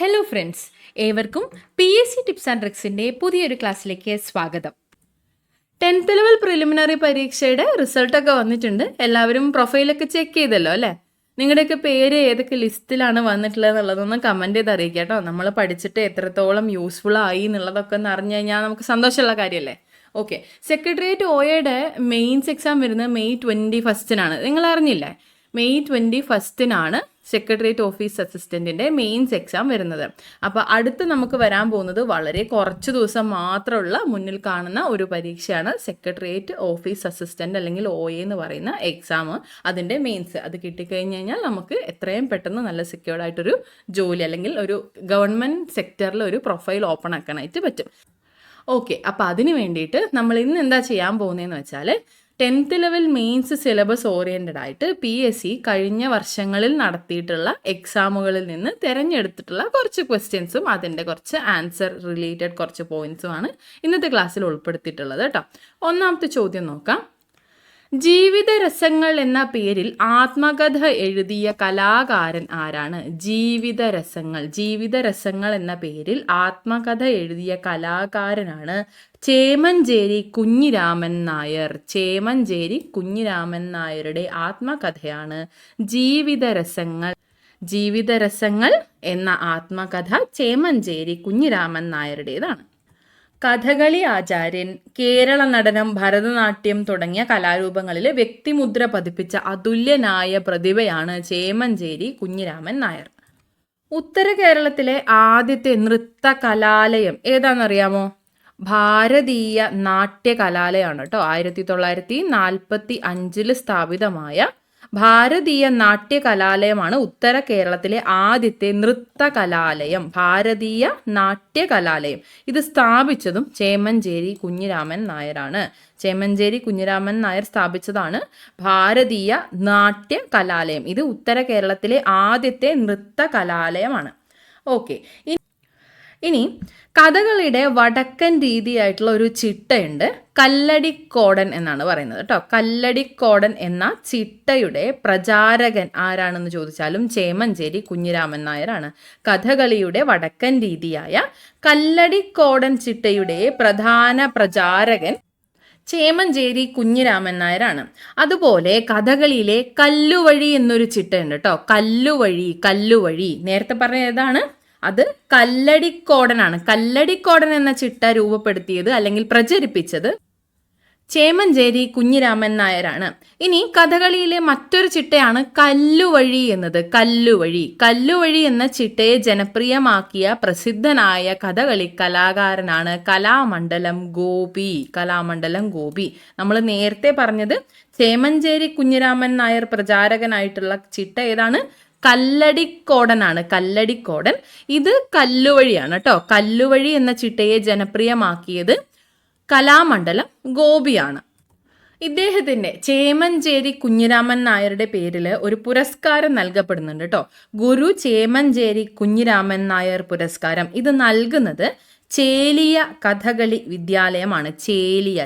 Hello friends, ഏവർക്കും PSC tips and ട്രിക്സിൻ്റെ പുതിയൊരു ക്ലാസ്സിലേക്ക് സ്വാഗതം. 10th ലെവൽ പ്രിലിമിനറി പരീക്ഷയുടെ റിസൾട്ടൊക്കെ വന്നിട്ടുണ്ട്. എല്ലാവരും പ്രൊഫൈലൊക്കെ ചെക്ക് ചെയ്തല്ലോ അല്ലേ? നിങ്ങളുടെയൊക്കെ പേര് ഏതൊക്കെ ലിസ്റ്റിലാണ് വന്നിട്ടുള്ളത് എന്നുള്ളതൊന്ന് കമൻറ്റ് ചെയ്ത് അറിയിക്കുക കേട്ടോ. നമ്മൾ പഠിച്ചിട്ട് എത്രത്തോളം യൂസ്ഫുൾ ആയി എന്നുള്ളതൊക്കെ ഒന്ന് അറിഞ്ഞു കഴിഞ്ഞാൽ നമുക്ക് സന്തോഷമുള്ള കാര്യമല്ലേ? ഓക്കെ, സെക്രട്ടേറിയറ്റ് OAയുടെ മെയിൻസ് എക്സാം വരുന്നത് May 21 നിങ്ങൾ അറിഞ്ഞില്ലേ? May 21 സെക്രട്ടേറിയറ്റ് ഓഫീസ് അസിസ്റ്റൻറ്റിൻ്റെ മെയിൻസ് എക്സാം വരുന്നത്. അപ്പോൾ അടുത്ത് നമുക്ക് വരാൻ പോകുന്നത് വളരെ കുറച്ച് ദിവസം മാത്രമുള്ള മുന്നിൽ കാണുന്ന ഒരു പരീക്ഷയാണ് സെക്രട്ടേറിയറ്റ് ഓഫീസ് അസിസ്റ്റൻ്റ് അല്ലെങ്കിൽ OA എന്ന് പറയുന്ന എക്സാം. അതിൻ്റെ മെയിൻസ് അത് കിട്ടിക്കഴിഞ്ഞ് കഴിഞ്ഞാൽ നമുക്ക് എത്രയും പെട്ടെന്ന് നല്ല സെക്യൂർഡ് ആയിട്ടൊരു ജോലി അല്ലെങ്കിൽ ഒരു ഗവൺമെൻറ് സെക്ടറിൽ ഒരു പ്രൊഫൈൽ ഓപ്പൺ ആക്കാനായിട്ട് പറ്റും. ഓക്കെ, അപ്പോൾ അതിന് വേണ്ടിയിട്ട് നമ്മൾ ഇന്ന് എന്താ ചെയ്യാൻ പോകുന്നതെന്ന് വെച്ചാൽ 10th level mains syllabus oriented ആയിട്ട് PSC കഴിഞ്ഞ വർഷങ്ങളിൽ നടത്തിയിട്ടുള്ള എക്സാമുകളിൽ നിന്ന് തിരഞ്ഞെടുത്തിട്ടുള്ള കുറച്ച് ക്വസ്റ്റ്യൻസും അതിൻ്റെ കുറച്ച് ആൻസർ റിലേറ്റഡ് കുറച്ച് പോയിൻറ്സുമാണ് ഇന്നത്തെ ക്ലാസ്സിൽ ഉൾപ്പെടുത്തിയിട്ടുള്ളത് കേട്ടോ. ഒന്നാമത്തെ ചോദ്യം നോക്കാം. ജീവിതരസങ്ങൾ എന്ന പേരിൽ ആത്മകഥ എഴുതിയ കലാകാരൻ ആരാണ്? ജീവിതരസങ്ങൾ എന്ന പേരിൽ ആത്മകഥ എഴുതിയ കലാകാരനാണ് ചേമഞ്ചേരി കുഞ്ഞിരാമൻ നായർ. ചേമഞ്ചേരി കുഞ്ഞിരാമൻ നായരുടെ ആത്മകഥയാണ് ജീവിതരസങ്ങൾ എന്ന ആത്മകഥ ചേമഞ്ചേരി കുഞ്ഞിരാമൻ നായരുടേതാണ്. കഥകളി ആചാര്യൻ, കേരള നടനം, ഭരതനാട്യം തുടങ്ങിയ കലാരൂപങ്ങളിൽ വ്യക്തിമുദ്ര പതിപ്പിച്ച അതുല്യനായ പ്രതിഭയാണ് ചേമഞ്ചേരി കുഞ്ഞിരാമൻ നായർ. ഉത്തര കേരളത്തിലെ ആദ്യത്തെ നൃത്ത കലാലയം ഏതാണെന്നറിയാമോ? ഭാരതീയ നാട്യ കലാലയമാണ് കേട്ടോ. 1945 സ്ഥാപിതമായ ഭാരതീയ നാട്യ കലാലയമാണ് ഉത്തര കേരളത്തിലെ ആദ്യത്തെ നൃത്ത കലാലയം. ഭാരതീയ നാട്യ കലാലയം ഇത് സ്ഥാപിച്ചതും ചേമഞ്ചേരി കുഞ്ഞിരാമൻ നായരാണ്. ചേമഞ്ചേരി കുഞ്ഞിരാമൻ നായർ സ്ഥാപിച്ചതാണ് ഭാരതീയ നാട്യ കലാലയം. ഇത് ഉത്തര കേരളത്തിലെ ആദ്യത്തെ നൃത്ത കലാലയമാണ്. ഓക്കെ, ഇനി കഥകളിയുടെ വടക്കൻ രീതിയായിട്ടുള്ള ഒരു ചിട്ടയുണ്ട്. കല്ലടിക്കോടൻ എന്നാണ് പറയുന്നത് കേട്ടോ. കല്ലടിക്കോടൻ എന്ന ചിട്ടയുടെ പ്രചാരകൻ ആരാണെന്ന് ചോദിച്ചാലും ചേമഞ്ചേരി കുഞ്ഞിരാമൻ നായരാണ്. കഥകളിയുടെ വടക്കൻ രീതിയായ കല്ലടിക്കോടൻ ചിട്ടയുടെ പ്രധാന പ്രചാരകൻ ചേമഞ്ചേരി കുഞ്ഞിരാമൻ നായരാണ്. അതുപോലെ കഥകളിയിലെ കല്ലുവഴി എന്നൊരു ചിട്ടയുണ്ട് കേട്ടോ. കല്ലുവഴി നേരത്തെ പറഞ്ഞ ഏതാണ്? അത് കല്ലടിക്കോടനാണ്. കല്ലടിക്കോടൻ എന്ന ചിട്ട രൂപപ്പെടുത്തിയത് അല്ലെങ്കിൽ പ്രചരിപ്പിച്ചത് ചേമഞ്ചേരി കുഞ്ഞിരാമൻ നായരാണ്. ഇനി കഥകളിയിലെ മറ്റൊരു ചിട്ടയാണ് കല്ലുവഴി എന്നത്. കല്ലുവഴി എന്ന ചിട്ടയെ ജനപ്രിയമാക്കിയ പ്രസിദ്ധനായ കഥകളി കലാകാരനാണ് കലാമണ്ഡലം ഗോപി. നമ്മൾ നേരത്തെ പറഞ്ഞത് ചേമഞ്ചേരി കുഞ്ഞിരാമൻ നായർ പ്രചാരകനായിട്ടുള്ള ചിട്ട ഏതാണ്? കല്ലടിക്കോടൻ. ഇത് കല്ലുവഴിയാണ് കേട്ടോ. കല്ലുവഴി എന്ന ചിട്ടയെ ജനപ്രിയമാക്കിയത് കലാമണ്ഡലം ഗോപിയാണ്. ഇദ്ദേഹത്തിൻ്റെ ചേമഞ്ചേരി കുഞ്ഞിരാമൻ നായരുടെ പേരിൽ ഒരു പുരസ്കാരം നൽകപ്പെടുന്നുണ്ട് കേട്ടോ. ഗുരു ചേമഞ്ചേരി കുഞ്ഞിരാമൻ നായർ പുരസ്കാരം. ഇത് നൽകുന്നത് ചേലിയ കഥകളി വിദ്യാലയമാണ്. ചേലിയ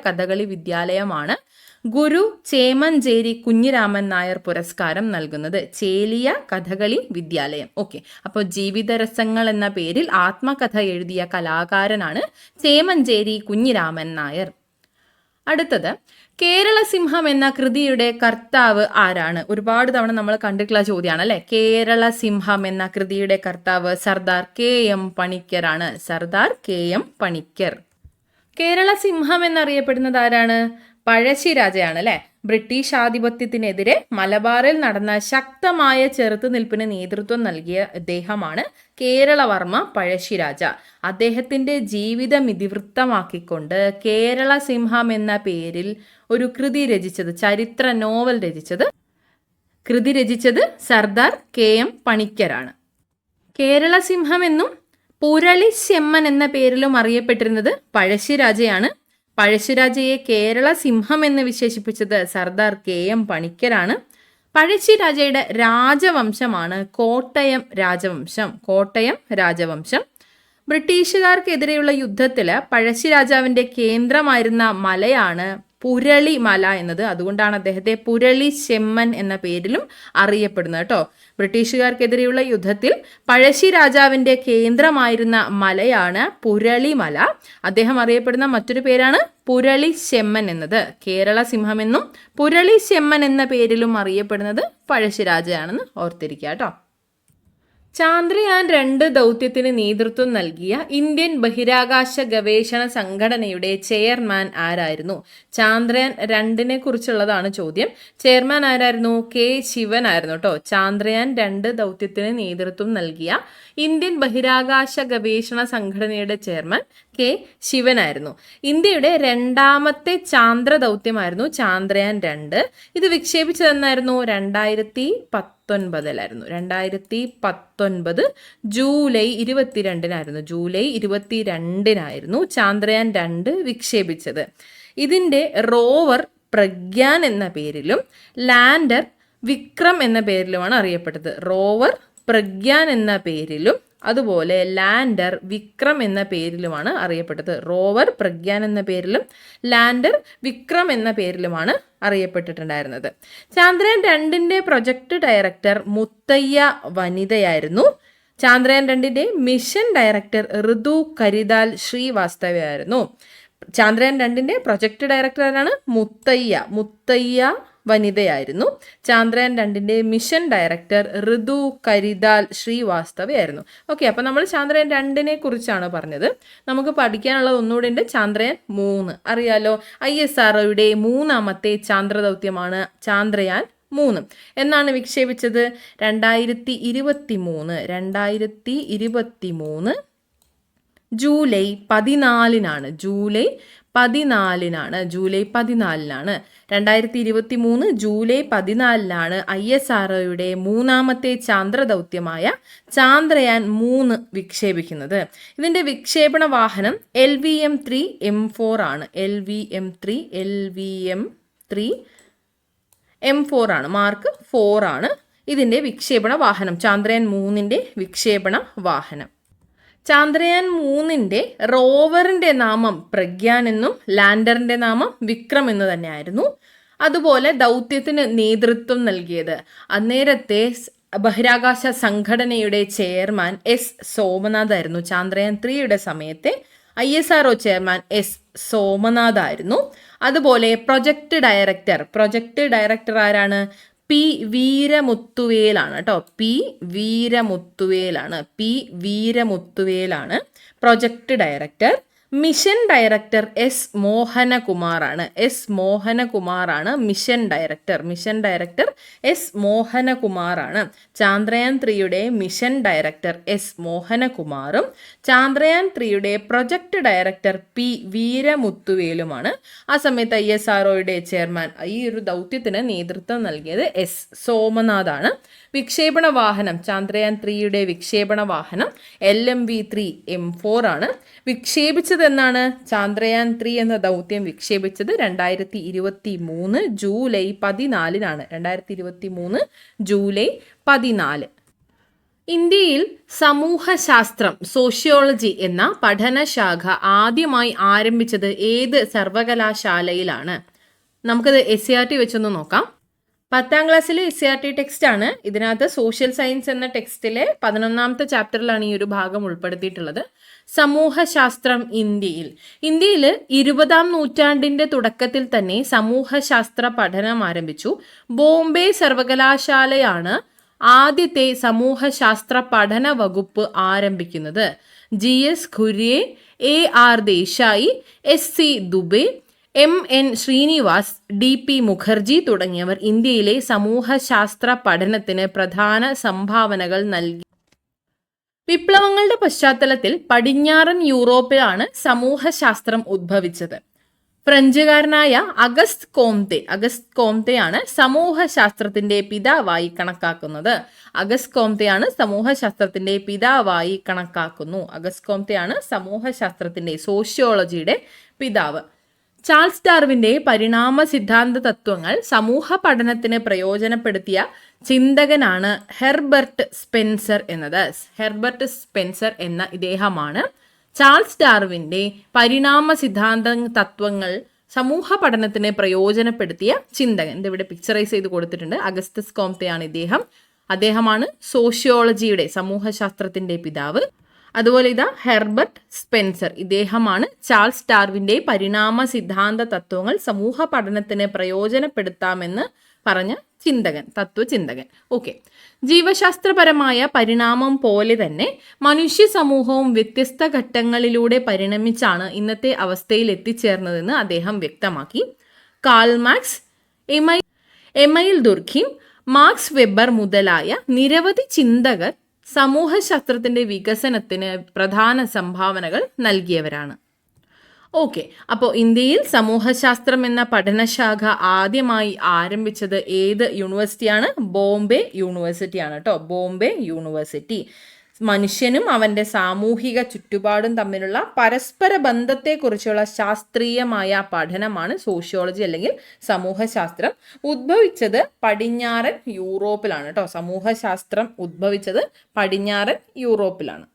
കഥകളി വിദ്യാലയമാണ് ഗുരു ചേമഞ്ചേരി കുഞ്ഞിരാമൻ നായർ പുരസ്കാരം നൽകുന്നത്. ചേലിയ കഥകളി വിദ്യാലയം. ഓക്കെ, അപ്പോൾ ജീവിതരസങ്ങൾ എന്ന പേരിൽ ആത്മകഥ എഴുതിയ കലാകാരനാണ് ചേമഞ്ചേരി കുഞ്ഞിരാമൻ നായർ. അടുത്തത്, കേരള സിംഹം എന്ന കൃതിയുടെ കർത്താവ് ആരാണ്? ഒരുപാട് തവണ നമ്മൾ കണ്ടിട്ടുള്ള ചോദ്യമാണ് അല്ലെ. കേരള സിംഹം എന്ന കൃതിയുടെ കർത്താവ് സർദാർ KM പണിക്കരാണ്. കേരള സിംഹം എന്നറിയപ്പെടുന്നത് ആരാണ്? പഴശ്ശിരാജയാണ് അല്ലെ. ബ്രിട്ടീഷ് ആധിപത്യത്തിനെതിരെ മലബാറിൽ നടന്ന ശക്തമായ ചെറുത്തുനിൽപ്പിന് നേതൃത്വം നൽകിയ അദ്ദേഹമാണ് കേരളവർമ്മ പഴശ്ശിരാജ. അദ്ദേഹത്തിന്റെ ജീവിതം ഇതിവൃത്തമാക്കിക്കൊണ്ട് കേരള സിംഹം എന്ന പേരിൽ ഒരു കൃതി രചിച്ചത്, ചരിത്ര നോവൽ രചിച്ചത് സർദാർ KM പണിക്കരാണ്. കേരള സിംഹം എന്നും പുരളിശെമ്മൻ എന്ന പേരിലും അറിയപ്പെട്ടിരുന്നത് പഴശ്ശിരാജയാണ്. പഴശ്ശിരാജയെ കേരള സിംഹം എന്ന് വിശേഷിപ്പിച്ചത് സർദാർ KM പണിക്കരാണ്. പഴശ്ശിരാജയുടെ രാജവംശമാണ് കോട്ടയം രാജവംശം. ബ്രിട്ടീഷുകാർക്കെതിരെയുള്ള യുദ്ധത്തിൽ പഴശ്ശിരാജാവിൻ്റെ കേന്ദ്രമായിരുന്ന മലയാണ് പുരളി മല എന്നത്. അതുകൊണ്ടാണ് അദ്ദേഹത്തെ പുരളി ചെമ്മൻ എന്ന പേരിലും അറിയപ്പെടുന്നത് കേട്ടോ. ബ്രിട്ടീഷുകാർക്കെതിരെയുള്ള യുദ്ധത്തിൽ പഴശ്ശി രാജാവിൻ്റെ കേന്ദ്രമായിരുന്ന മലയാണ് പുരളിമല. അദ്ദേഹം അറിയപ്പെടുന്ന മറ്റൊരു പേരാണ് പുരളി ചെമ്മൻ എന്നത്. കേരള സിംഹമെന്നും പുരളി ചെമ്മൻ എന്ന പേരിലും അറിയപ്പെടുന്നത് പഴശ്ശിരാജയാണെന്ന് ഓർത്തിരിക്കുക കേട്ടോ. ചാന്ദ്രയാൻ 2 ദൗത്യത്തിന് നേതൃത്വം നൽകിയ ഇന്ത്യൻ ബഹിരാകാശ ഗവേഷണ സംഘടനയുടെ ചെയർമാൻ ആരായിരുന്നു? ചാന്ദ്രയാൻ 2നെ കുറിച്ചുള്ളതാണ് ചോദ്യം. ചെയർമാൻ ആരായിരുന്നു? കെ ശിവൻ ആയിരുന്നു കേട്ടോ. ചാന്ദ്രയാൻ 2 ദൗത്യത്തിന് നേതൃത്വം നൽകിയ ഇന്ത്യൻ ബഹിരാകാശ ഗവേഷണ സംഘടനയുടെ ചെയർമാൻ കെ ശിവനായിരുന്നു. ഇന്ത്യയുടെ 2ാമത്തെ ചാന്ദ്ര ദൗത്യമായിരുന്നു ചാന്ദ്രയാൻ 2. ഇത് വിക്ഷേപിച്ചതെന്നായിരുന്നു? 2019 2019 ജൂലൈ 22-നായിരുന്നു. ജൂലൈ 22-നായിരുന്നു ചാന്ദ്രയാൻ 2 വിക്ഷേപിച്ചത്. ഇതിൻ്റെ റോവർ പ്രഗ്യാൻ എന്ന പേരിലും ലാൻഡർ വിക്രം എന്ന പേരിലുമാണ് അറിയപ്പെട്ടത്. റോവർ പ്രഗ്യാൻ എന്ന പേരിലും അതുപോലെ ലാൻഡർ വിക്രം എന്ന പേരിലുമാണ് അറിയപ്പെട്ടത്. റോവർ പ്രഗ്യാൻ എന്ന പേരിലും ലാൻഡർ വിക്രം എന്ന പേരിലുമാണ് അറിയപ്പെട്ടിട്ടുണ്ടായിരുന്നത്. ചാന്ദ്രയാൻ 2ന്റെ പ്രൊജക്ട് ഡയറക്ടർ മുത്തയ്യ വനിതയായിരുന്നു. ചാന്ദ്രയാൻ 2ന്റെ മിഷൻ ഡയറക്ടർ ഋതു കരിദാൽ ശ്രീവാസ്തവയായിരുന്നു. ചാന്ദ്രയാൻ 2ന്റെ പ്രൊജക്ട് ഡയറക്ടർ ആരാണ്? മുത്തയ്യ വനിതയായിരുന്നു. ചാന്ദ്രയാൻ 2ന്റെ മിഷൻ ഡയറക്ടർ ഋതു കരിദാൽ ശ്രീവാസ്തവയായിരുന്നു. ഓക്കെ, അപ്പോൾ നമ്മൾ ചാന്ദ്രയാൻ 2നെ കുറിച്ചാണ് പറഞ്ഞത്. നമുക്ക് പഠിക്കാനുള്ളത് ഒന്നുകൂടെ ഉണ്ട്. ചാന്ദ്രയാൻ 3 അറിയാലോ. ISROയുടെ 3ാമത്തെ ചാന്ദ്രദൗത്യമാണ് ചാന്ദ്രയാൻ 3. എന്നാണ് വിക്ഷേപിച്ചത്? 2023 ജൂലൈ 14-നാണ്. ജൂലൈ 14-നാണ്. 2023 ജൂലൈ 14-നാണ് ISROയുടെ 3ാമത്തെ ചാന്ദ്രദൗത്യമായ ചാന്ദ്രയാൻ 3 വിക്ഷേപിക്കുന്നത്. ഇതിൻ്റെ വിക്ഷേപണ വാഹനം LVM-3 M4 ആണ്. LVM-3 M4 ആണ്. മാർക്ക് 4 ആണ് ഇതിൻ്റെ വിക്ഷേപണ വാഹനം. ചാന്ദ്രയാൻ 3ന്റെ വിക്ഷേപണ വാഹനം. ചാന്ദ്രയാൻ 3ന്റെ റോവറിൻ്റെ നാമം പ്രഗ്യാൻ എന്നും ലാൻഡറിൻ്റെ നാമം വിക്രം എന്ന് തന്നെയായിരുന്നു. അതുപോലെ ദൗത്യത്തിന് നേതൃത്വം നൽകിയത് അന്നേരത്തെ ബഹിരാകാശ സംഘടനയുടെ ചെയർമാൻ എസ് സോമനാഥ് ആയിരുന്നു. ചാന്ദ്രയാൻ 3യുടെ സമയത്തെ ISRO ചെയർമാൻ എസ് സോമനാഥ് ആയിരുന്നു. അതുപോലെ പ്രൊജക്ട് ഡയറക്ടർ ആരാണ്? പി വീരമുത്തുവേലാണ് കേട്ടോ. പി വീരമുത്തുവേലാണ് project director. Mission director S മോഹനകുമാറാണ്. മിഷൻ ഡയറക്ടർ എസ് മോഹനകുമാറാണ്. ചാന്ദ്രയാൻ 3യുടെ മിഷൻ ഡയറക്ടർ എസ് മോഹനകുമാറും ചാന്ദ്രയാൻ 3യുടെ പ്രൊജക്ട് ഡയറക്ടർ പി വീരമുത്തുവേലുമാണ്. ആ സമയത്ത് ISROയുടെ ചെയർമാൻ ഈ ഒരു ദൗത്യത്തിന് നേതൃത്വം നൽകിയത് എസ് സോമനാഥാണ്. വിക്ഷേപണ വാഹനം ചാന്ദ്രയാൻ 3യുടെ വിക്ഷേപണ വാഹനം LMV-3 M4 ആണ്. വിക്ഷേപിച്ചതെന്നാണ്? ചാന്ദ്രയാൻ 3 എന്ന ദൗത്യം വിക്ഷേപിച്ചത് 2023 ജൂലൈ 14-നാണ്. 2023 ജൂലൈ 14. ഇന്ത്യയിൽ സമൂഹശാസ്ത്രം സോഷ്യോളജി എന്ന പഠനശാഖ ആദ്യമായി ആരംഭിച്ചത് ഏത് സർവകലാശാലയിലാണ്? നമുക്കത് SCRT വെച്ചൊന്ന് നോക്കാം. 10ാം ക്ലാസ്സിലെ SCRT ടെക്സ്റ്റ് ആണ്. ഇതിനകത്ത് സോഷ്യൽ സയൻസ് എന്ന ടെക്സ്റ്റിലെ 11ാമത്തെ ചാപ്റ്ററിലാണ് ഈ ഒരു ഭാഗം ഉൾപ്പെടുത്തിയിട്ടുള്ളത്. സമൂഹശാസ്ത്രം ഇന്ത്യയിൽ 20ാം നൂറ്റാണ്ടിൻ്റെ തുടക്കത്തിൽ തന്നെ സമൂഹശാസ്ത്ര പഠനം ആരംഭിച്ചു. ബോംബെ സർവകലാശാലയാണ് ആദ്യത്തെ സമൂഹശാസ്ത്ര പഠന വകുപ്പ് ആരംഭിക്കുന്നത്. GS Ghurye, AR Desai, SC Dubey, MN Srinivas, DP Mukherjee തുടങ്ങിയവർ ഇന്ത്യയിലെ സമൂഹശാസ്ത്ര പഠനത്തിന് പ്രധാന സംഭാവനകൾ നൽകി. വിപ്ലവങ്ങളുടെ പശ്ചാത്തലത്തിൽ പടിഞ്ഞാറൻ യൂറോപ്പിലാണ് സമൂഹശാസ്ത്രം ഉദ്ഭവിച്ചത്. ഫ്രഞ്ചുകാരനായ അഗസ്റ്റ് കോംതെയാണ് സമൂഹശാസ്ത്രത്തിന്റെ പിതാവായി കണക്കാക്കുന്നത്. അഗസ്റ്റ് കോംതെയാണ് സമൂഹശാസ്ത്രത്തിന്റെ പിതാവായി കണക്കാക്കുന്നു. അഗസ്റ്റ് കോംതെയാണ് സമൂഹശാസ്ത്രത്തിന്റെ സോഷ്യോളജിയുടെ പിതാവ്. ചാൾസ് ഡാർവിൻ്റെ പരിണാമ സിദ്ധാന്ത തത്വങ്ങൾ സമൂഹ പഠനത്തിന് പ്രയോജനപ്പെടുത്തിയ ചിന്തകനാണ് ഹെർബർട്ട് സ്പെൻസർ എന്ന ഇദ്ദേഹമാണ് ചാൾസ് ഡാർവിൻ്റെ പരിണാമ സിദ്ധാന്ത തത്വങ്ങൾ സമൂഹ പഠനത്തിന് പ്രയോജനപ്പെടുത്തിയ ചിന്തകൻ. ഇവിടെ പിക്ചറൈസ് ചെയ്ത് കൊടുത്തിട്ടുണ്ട്. അഗസ്തസ് കോംതെയാണ് ഇദ്ദേഹം. അദ്ദേഹമാണ് സോഷ്യോളജിയുടെ, സമൂഹശാസ്ത്രത്തിന്റെ പിതാവ്. അതുപോലെ ഇതാ ഹെർബർട്ട് സ്പെൻസർ, ഇദ്ദേഹമാണ് ചാൾസ് ഡാർവിന്റെ പരിണാമ സിദ്ധാന്ത തത്വങ്ങൾ സമൂഹ പഠനത്തിന് പ്രയോജനപ്പെടുത്താമെന്ന് പറഞ്ഞ ചിന്തകൻ, തത്വചിന്തകൻ. ഓക്കെ, ജീവശാസ്ത്രപരമായ പരിണാമം പോലെ തന്നെ മനുഷ്യ സമൂഹവും വ്യത്യസ്ത ഘട്ടങ്ങളിലൂടെ പരിണമിച്ചാണ് ഇന്നത്തെ അവസ്ഥയിൽ എത്തിച്ചേർന്നതെന്ന് അദ്ദേഹം വ്യക്തമാക്കി. കാൾ മാർക്സ്, എമൈൽ ദുർഖീം, മാർക്സ് വെബർ മുതലായ നിരവധി ചിന്തകർ സമൂഹശാസ്ത്രത്തിന്റെ വികസനത്തിന് പ്രധാന സംഭാവനകൾ നൽകിയവരാണ്. ഓക്കെ, അപ്പോൾ ഇന്ത്യയിൽ സമൂഹശാസ്ത്രം എന്ന പഠനശാഖ ആദ്യമായി ആരംഭിച്ചത് ഏത് യൂണിവേഴ്സിറ്റിയാണ്? ബോംബെ യൂണിവേഴ്സിറ്റിയാണ് കേട്ടോ. ബോംബെ യൂണിവേഴ്സിറ്റി. മനുഷ്യനും അവൻ്റെ സാമൂഹിക ചുറ്റുപാടും തമ്മിലുള്ള പരസ്പര ബന്ധത്തെക്കുറിച്ചുള്ള ശാസ്ത്രീയമായ പഠനമാണ് സോഷ്യോളജി അല്ലെങ്കിൽ സമൂഹശാസ്ത്രം. ഉദ്ഭവിച്ചത് പടിഞ്ഞാറൻ യൂറോപ്പിലാണ് കേട്ടോ. സമൂഹശാസ്ത്രം ഉദ്ഭവിച്ചത് പടിഞ്ഞാറൻ യൂറോപ്പിലാണ്.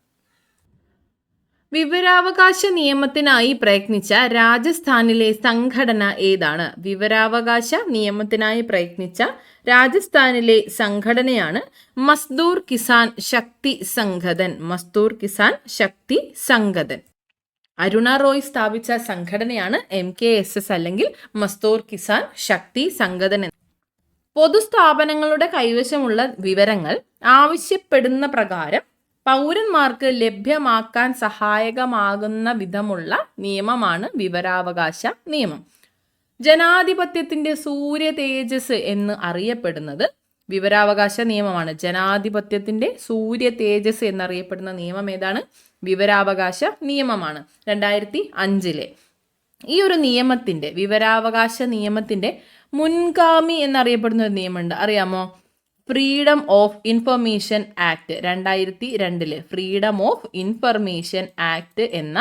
വിവരാവകാശ നിയമത്തിനായി പ്രയത്നിച്ച രാജസ്ഥാനിലെ സംഘടന ഏതാണ്? വിവരാവകാശ നിയമത്തിനായി പ്രയത്നിച്ച രാജസ്ഥാനിലെ സംഘടനയാണ് മസ്ദൂർ കിസാൻ ശക്തി സംഘതൻ. മസ്ദൂർ കിസാൻ ശക്തി സംഘതൻ. അരുണ റോയ് സ്ഥാപിച്ച സംഘടനയാണ് MKSS അല്ലെങ്കിൽ മസ്ദൂർ കിസാൻ ശക്തി സംഘതൻ. പൊതുസ്ഥാപനങ്ങളുടെ കൈവശമുള്ള വിവരങ്ങൾ ആവശ്യപ്പെടുന്ന പ്രകാരം പൗരന്മാർക്ക് ലഭ്യമാക്കാൻ സഹായകമാകുന്ന വിധമുള്ള നിയമമാണ് വിവരാവകാശ നിയമം. ജനാധിപത്യത്തിന്റെ സൂര്യ തേജസ് എന്ന് അറിയപ്പെടുന്നത് വിവരാവകാശ നിയമമാണ്. ജനാധിപത്യത്തിന്റെ സൂര്യ തേജസ് എന്നറിയപ്പെടുന്ന നിയമം ഏതാണ്? വിവരാവകാശ നിയമമാണ്. 2005 ഈ ഒരു നിയമത്തിന്റെ, വിവരാവകാശ നിയമത്തിന്റെ മുൻഗാമി എന്നറിയപ്പെടുന്ന ഒരു നിയമമുണ്ട്, അറിയാമോ? Freedom of information act 2002 freedom of information act എന്ന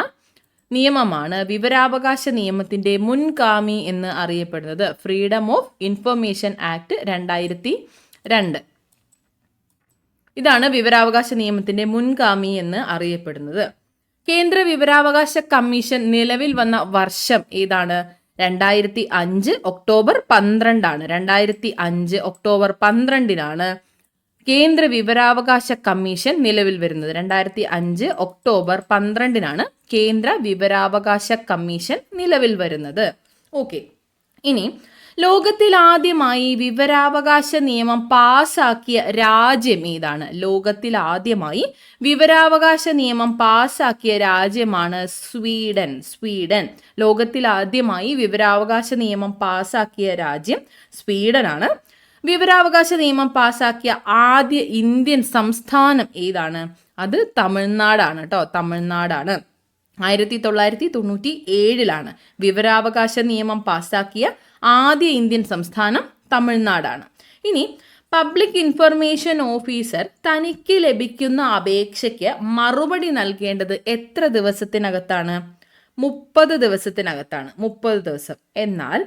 നിയമമാണ് വിവരാവകാശ നിയമത്തിന്റെ മുൻഗാമി എന്ന് അറിയപ്പെടുന്നത്. ഫ്രീഡം ഓഫ് ഇൻഫർമേഷൻ ആക്ട് 2002 ഇതാണ് വിവരാവകാശ നിയമത്തിന്റെ മുൻഗാമി എന്ന് അറിയപ്പെടുന്നത്. കേന്ദ്ര വിവരാവകാശ കമ്മീഷൻ നിലവിൽ വന്ന വർഷം ഏതാണ്? 2005 ഒക്ടോബർ 12 2005 ഒക്ടോബർ 12 കേന്ദ്ര വിവരാവകാശ കമ്മീഷൻ നിലവിൽ വരുന്നത്. 2005 ഒക്ടോബർ 12 കേന്ദ്ര വിവരാവകാശ കമ്മീഷൻ നിലവിൽ വരുന്നത്. ഓക്കെ, ഇനി ലോകത്തിൽ ആദ്യമായി വിവരാവകാശ നിയമം പാസാക്കിയ രാജ്യം ഏതാണ്? ലോകത്തിൽ ആദ്യമായി വിവരാവകാശ നിയമം പാസാക്കിയ രാജ്യമാണ് സ്വീഡൻ. ലോകത്തിൽ ആദ്യമായി വിവരാവകാശ നിയമം പാസാക്കിയ രാജ്യം സ്വീഡനാണ്. വിവരാവകാശ നിയമം പാസാക്കിയ ആദ്യ ഇന്ത്യൻ സംസ്ഥാനം ഏതാണ്? അത് തമിഴ്നാടാണ് കേട്ടോ. തമിഴ്നാടാണ്. 1997 വിവരാവകാശ നിയമം പാസാക്കിയ ആദ്യ ഇന്ത്യൻ സംസ്ഥാനം തമിഴ്നാടാണ്. ഇനി പബ്ലിക് ഇൻഫർമേഷൻ ഓഫീസർ തനിക്ക് ലഭിക്കുന്ന അപേക്ഷയ്ക്ക് മറുപടി നൽകേണ്ടത് എത്ര ദിവസത്തിനകത്താണ്? 30 ദിവസത്തിനകത്താണ്. 30 ദിവസം. എന്നാൽ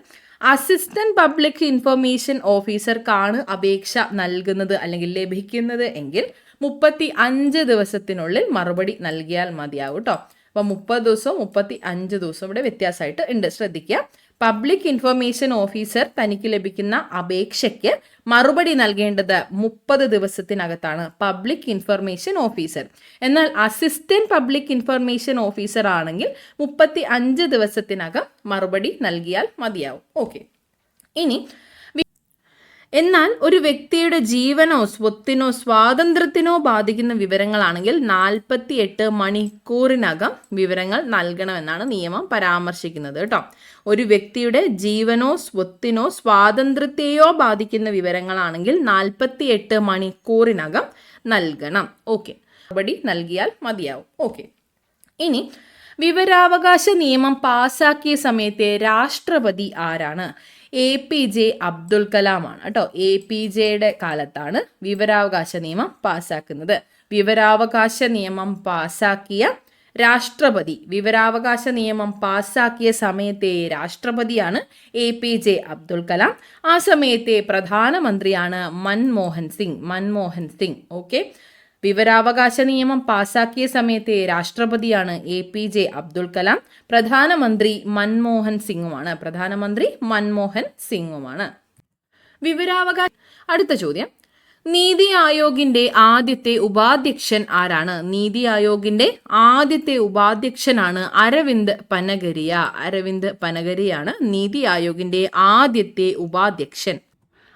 അസിസ്റ്റന്റ് പബ്ലിക് ഇൻഫർമേഷൻ ഓഫീസർക്കാണ് അപേക്ഷ നൽകുന്നത് അല്ലെങ്കിൽ ലഭിക്കുന്നത് എങ്കിൽ 35 ദിവസത്തിനുള്ളിൽ മറുപടി നൽകിയാൽ മതിയാവും കേട്ടോ. അപ്പോൾ 30 ദിവസവും 35 ദിവസവും ഇവിടെ വ്യത്യാസമായിട്ട് ഉണ്ട്, ശ്രദ്ധിക്കുക. പബ്ലിക് ഇൻഫർമേഷൻ ഓഫീസർ തനിക്ക് ലഭിക്കുന്ന അപേക്ഷയ്ക്ക് മറുപടി നൽകേണ്ടത് 30 ദിവസത്തിനകത്താണ് പബ്ലിക് ഇൻഫർമേഷൻ ഓഫീസർ. എന്നാൽ അസിസ്റ്റന്റ് പബ്ലിക് ഇൻഫർമേഷൻ ഓഫീസർ ആണെങ്കിൽ 35 ദിവസത്തിനകം മറുപടി നൽകിയാൽ മതിയാവും. ഓക്കെ, ഇനി എന്നാൽ ഒരു വ്യക്തിയുടെ ജീവനോ സ്വത്തിനോ സ്വാതന്ത്ര്യത്തിനോ ബാധിക്കുന്ന വിവരങ്ങളാണെങ്കിൽ 48 മണിക്കൂറിനകം വിവരങ്ങൾ നൽകണമെന്നാണ് നിയമം പരാമർശിക്കുന്നത് കേട്ടോ. ഒരു വ്യക്തിയുടെ ജീവനോ സ്വത്തിനോ സ്വാതന്ത്ര്യത്തെയോ ബാധിക്കുന്ന വിവരങ്ങളാണെങ്കിൽ 48 മണിക്കൂറിനകം നൽകണം. ഓക്കെ, മറുപടി നൽകിയാൽ മതിയാവും. ഓക്കെ, ഇനി വിവരാവകാശ നിയമം പാസാക്കിയ സമയത്തെ രാഷ്ട്രപതി ആരാണ്? APJ അബ്ദുൽ കലാമാണ് കേട്ടോ. APJയുടെ കാലത്താണ് വിവരാവകാശ നിയമം പാസാക്കുന്നത്. വിവരാവകാശ നിയമം പാസാക്കിയ രാഷ്ട്രപതി, വിവരാവകാശ നിയമം പാസാക്കിയ സമയത്തെ രാഷ്ട്രപതിയാണ് APJ അബ്ദുൽ കലാം. ആ സമയത്തെ പ്രധാനമന്ത്രിയാണ് മൻമോഹൻ സിംഗ്. ഓക്കെ, വിവരാവകാശ നിയമം പാസാക്കിയ സമയത്തെ രാഷ്ട്രപതിയാണ് APJ അബ്ദുൽ കലാം. പ്രധാനമന്ത്രി മൻമോഹൻ സിംഗുമാണ്. അടുത്ത ചോദ്യം, നീതി ആയോഗിന്റെ ആദ്യത്തെ ഉപാധ്യക്ഷൻ ആരാണ്? നീതി ആയോഗിന്റെ ആദ്യത്തെ ഉപാധ്യക്ഷനാണ് അരവിന്ദ് പനഗരിയാണ് നീതി ആയോഗിന്റെ ആദ്യത്തെ ഉപാധ്യക്ഷൻ.